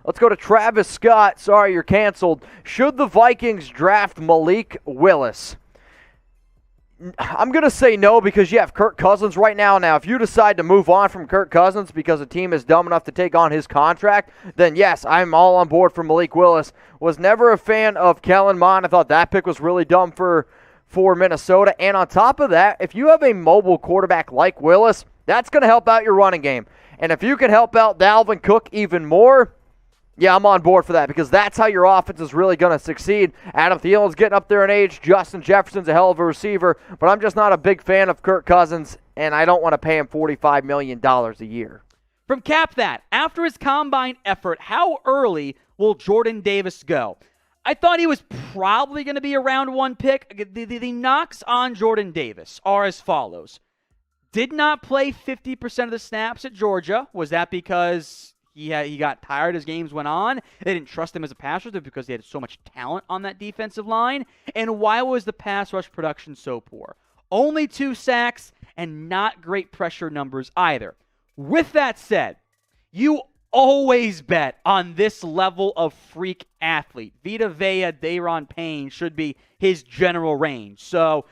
Let's go to Travis Scott. Sorry, you're canceled. Should the Vikings draft Malik Willis? I'm going to say no because you have Kirk Cousins right now. Now, if you decide to move on from Kirk Cousins because a team is dumb enough to take on his contract, then yes, I'm all on board for Malik Willis. Was never a fan of Kellen Mond. I thought that pick was really dumb for Minnesota. And on top of that, if you have a mobile quarterback like Willis, that's going to help out your running game. And if you can help out Dalvin Cook even more, yeah, I'm on board for that because that's how your offense is really going to succeed. Adam Thielen's getting up there in age. Justin Jefferson's a hell of a receiver, but I'm just not a big fan of Kirk Cousins, and I don't want to pay him $45 million a year. From Cap That, after his combine effort, how early will Jordan Davis go? I thought he was probably going to be a round one pick. The knocks on Jordan Davis are as follows. Did not play 50% of the snaps at Georgia. Was that because he got tired as games went on? They didn't trust him as a pass rusher because he had so much talent on that defensive line. And why was the pass rush production so poor? Only 2 sacks and not great pressure numbers either. With that said, you always bet on this level of freak athlete. Vita Vea, Daron Payne should be his general range. So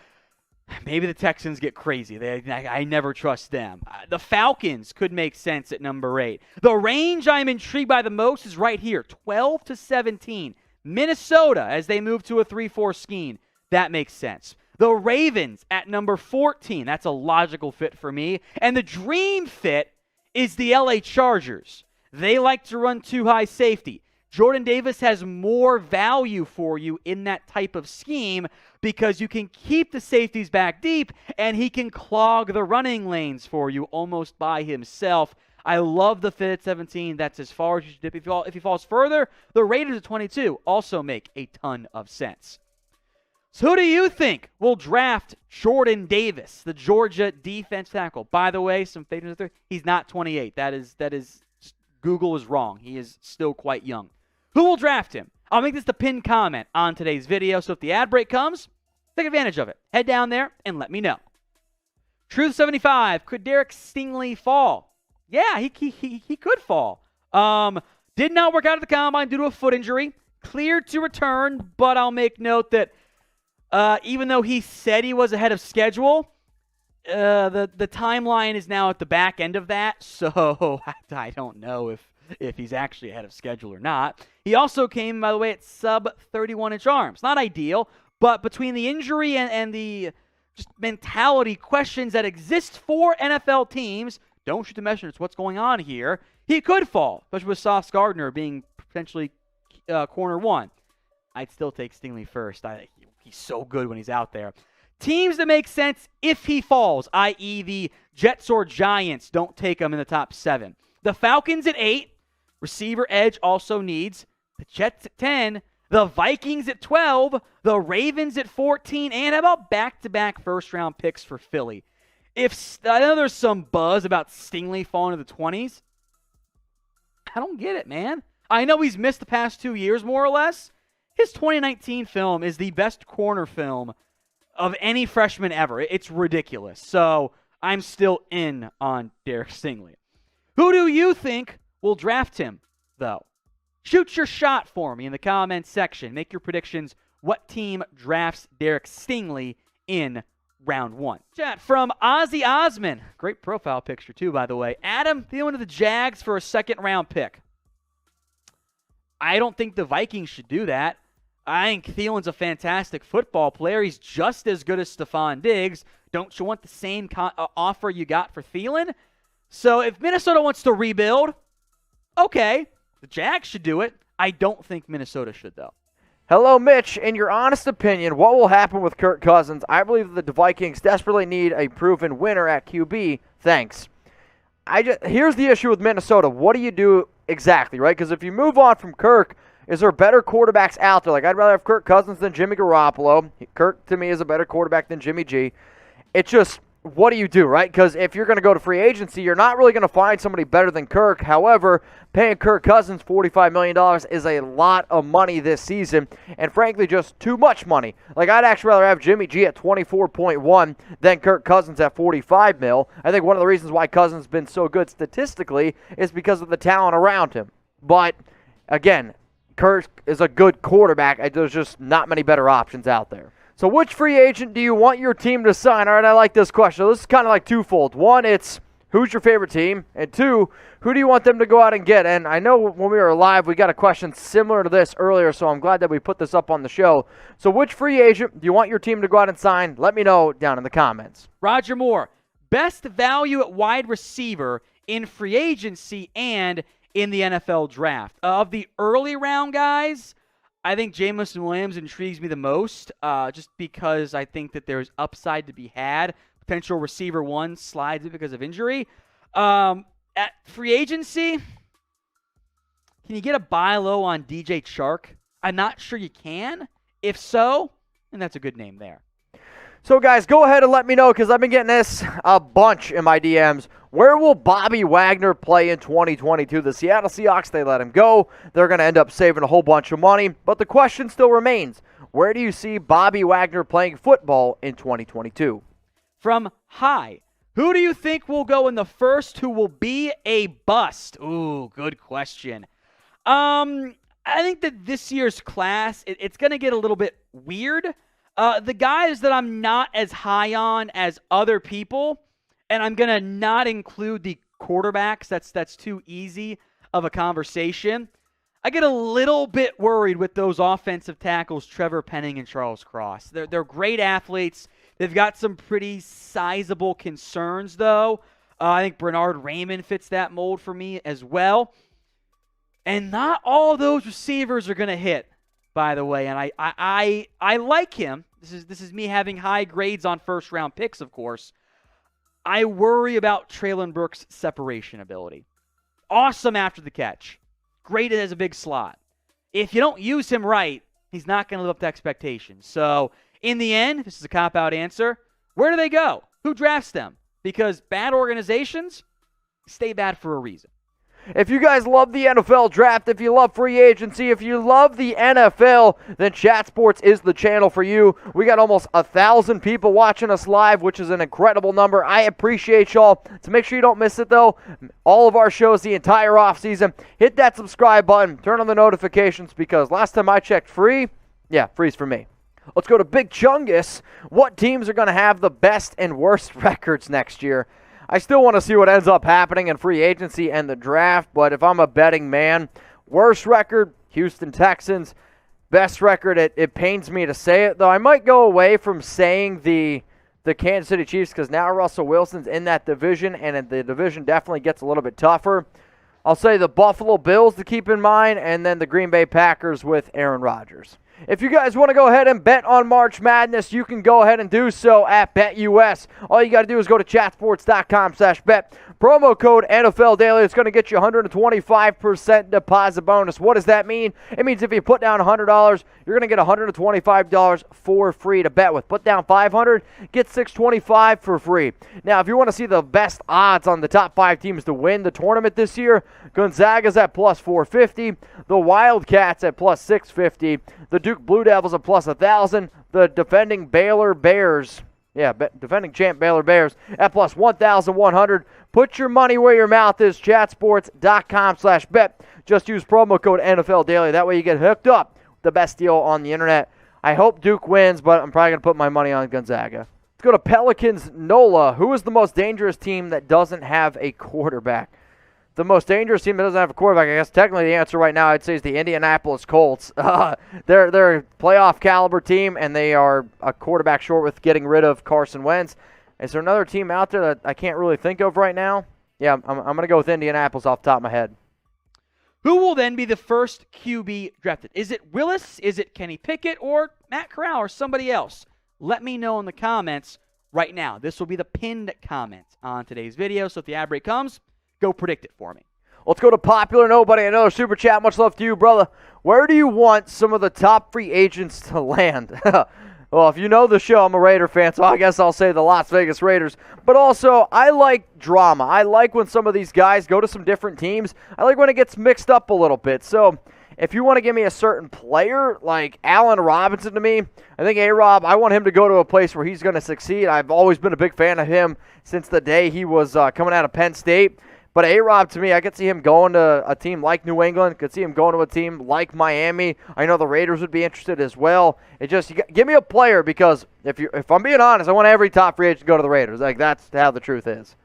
maybe the Texans get crazy. I never trust them. The Falcons could make sense at number 8. The range I'm intrigued by the most is right here, 12 to 17. Minnesota, as they move to a 3-4 scheme, that makes sense. The Ravens at number 14, that's a logical fit for me. And the dream fit is the LA Chargers. They like to run too high safety. Jordan Davis has more value for you in that type of scheme because you can keep the safeties back deep and he can clog the running lanes for you almost by himself. I love the fit at 17. That's as far as you should dip. If he falls further, the Raiders at 22 also make a ton of sense. So who do you think will draft Jordan Davis, the Georgia defense tackle? By the way, some favorites there. He's not 28. That is Google is wrong. He is still quite young. Who will draft him? I'll make this the pinned comment on today's video, so if the ad break comes, take advantage of it. Head down there and let me know. Truth75, could Derek Stingley fall? Yeah, he could fall. Did not work out at the combine due to a foot injury. Cleared to return, but I'll make note that even though he said he was ahead of schedule, the timeline is now at the back end of that, so I don't know if he's actually ahead of schedule or not. He also came, by the way, at sub 31-inch arms. Not ideal, but between the injury and the just mentality questions that exist for NFL teams, don't shoot the messenger, it's what's going on here, he could fall, especially with Sauce Gardner being potentially corner 1. I'd still take Stingley first. He's so good when he's out there. Teams that make sense if he falls, i.e. the Jets or Giants, don't take him in the top 7. The Falcons at 8. Receiver edge also needs. The Jets at 10. The Vikings at 12. The Ravens at 14. And how about back-to-back first-round picks for Philly? I know there's some buzz about Stingley falling to the 20s. I don't get it, man. I know he's missed the past 2 years, more or less. His 2019 film is the best corner film of any freshman ever. It's ridiculous. So I'm still in on Derek Stingley. Who do you think will draft him, though? Shoot your shot for me in the comments section. Make your predictions. What team drafts Derek Stingley in round 1? Chat from Ozzy Osman. Great profile picture, too, by the way. Adam Thielen to the Jags for a second-round pick. I don't think the Vikings should do that. I think Thielen's a fantastic football player. He's just as good as Stephon Diggs. Don't you want the same offer you got for Thielen? So if Minnesota wants to rebuild, okay, the Jags should do it. I don't think Minnesota should, though. Hello, Mitch. In your honest opinion, what will happen with Kirk Cousins? I believe that the Vikings desperately need a proven winner at QB. Thanks. Here's the issue with Minnesota. What do you do exactly, right? Because if you move on from Kirk, is there better quarterbacks out there? Like, I'd rather have Kirk Cousins than Jimmy Garoppolo. Kirk, to me, is a better quarterback than Jimmy G. It's just, what do you do, right? Because if you're going to go to free agency, you're not really going to find somebody better than Kirk. However, paying Kirk Cousins $45 million is a lot of money this season, and frankly, just too much money. Like, I'd actually rather have Jimmy G at 24.1 than Kirk Cousins at 45 mil. I think one of the reasons why Cousins has been so good statistically is because of the talent around him. But again, Kirk is a good quarterback. There's just not many better options out there. So which free agent do you want your team to sign? All right, I like this question. This is kind of like twofold. One, it's who's your favorite team? And two, who do you want them to go out and get? And I know when we were live, we got a question similar to this earlier, so I'm glad that we put this up on the show. So which free agent do you want your team to go out and sign? Let me know down in the comments. Roger Moore, best value at wide receiver in free agency and in the NFL draft. Of the early round guys, I think Jamison Williams intrigues me the most, just because I think that there's upside to be had. Potential receiver one slides it because of injury. At free agency, can you get a buy low on DJ Chark? I'm not sure you can. If so, then that's a good name there. So, guys, go ahead and let me know, because I've been getting this a bunch in my DMs. Where will Bobby Wagner play in 2022? The Seattle Seahawks, they let him go. They're going to end up saving a whole bunch of money. But the question still remains, where do you see Bobby Wagner playing football in 2022? From High, who do you think will go in the first who will be a bust? Ooh, good question. I think that this year's class, it's going to get a little bit weird. The guys that I'm not as high on as other people, and I'm going to not include the quarterbacks. That's too easy of a conversation. I get a little bit worried with those offensive tackles, Trevor Penning and Charles Cross. They're great athletes. They've got some pretty sizable concerns, though. I think Bernard Raymond fits that mold for me as well. And not all those receivers are going to hit, by the way. And I like him. This is me having high grades on first-round picks, of course. I worry about Treylon Burks' separation ability. Awesome after the catch. Great as a big slot. If you don't use him right, he's not going to live up to expectations. So, in the end, this is a cop-out answer. Where do they go? Who drafts them? Because bad organizations stay bad for a reason. If you guys love the NFL draft, if you love free agency, if you love the NFL, then Chat Sports is the channel for you. We got almost 1,000 people watching us live, which is an incredible number. I appreciate y'all. So make sure you don't miss it, though. All of our shows the entire offseason. Hit that subscribe button. Turn on the notifications, because last time I checked, free. Yeah, free's for me. Let's go to Big Chungus. What teams are going to have the best and worst records next year? I still want to see what ends up happening in free agency and the draft, but if I'm a betting man, worst record, Houston Texans. Best record, it pains me to say it, though. I might go away from saying the Kansas City Chiefs, because now Russell Wilson's in that division, and the division definitely gets a little bit tougher. I'll say the Buffalo Bills to keep in mind, and then the Green Bay Packers with Aaron Rodgers. If you guys want to go ahead and bet on March Madness, you can go ahead and do so at BetUS. All you got to do is go to chatsports.com/bet. Promo code NFL Daily. It's going to get you 125% deposit bonus. What does that mean? It means if you put down $100, you're going to get $125 for free to bet with. Put down $500, get $625 for free. Now, if you want to see the best odds on the top 5 teams to win the tournament this year, Gonzaga's at plus 450, the Wildcats at plus 650, the Duke Blue Devils at plus 1,000, the defending Baylor Bears, defending champ Baylor Bears at plus 1,100. Put your money where your mouth is, chatsports.com/bet. Just use promo code NFL Daily. That way you get hooked up with the best deal on the internet. I hope Duke wins, but I'm probably going to put my money on Gonzaga. Let's go to Pelicans NOLA. Who is the most dangerous team that doesn't have a quarterback? The most dangerous team that doesn't have a quarterback, I guess technically the answer right now I'd say is the Indianapolis Colts. They're a playoff caliber team, and they are a quarterback short with getting rid of Carson Wentz. Is there another team out there that I can't really think of right now? Yeah, I'm going to go with Indianapolis off the top of my head. Who will then be the first QB drafted? Is it Willis? Is it Kenny Pickett? Or Matt Corral? Or somebody else? Let me know in the comments right now. This will be the pinned comment on today's video. So if the ad break comes, go predict it for me. Let's go to Popular Nobody. Another super chat. Much love to you, brother. Where do you want some of the top free agents to land? Well, if you know the show, I'm a Raider fan, so I guess I'll say the Las Vegas Raiders. But also, I like drama. I like when some of these guys go to some different teams. I like when it gets mixed up a little bit. So if you want to give me a certain player, like Allen Robinson to me, I think A-Rob, I want him to go to a place where he's going to succeed. I've always been a big fan of him since the day he was coming out of Penn State. But A-Rob, to me, I could see him going to a team like New England. Could see him going to a team like Miami. I know the Raiders would be interested as well. Give me a player, because if I'm being honest, I want every top free agent to go to the Raiders. Like, that's how the truth is.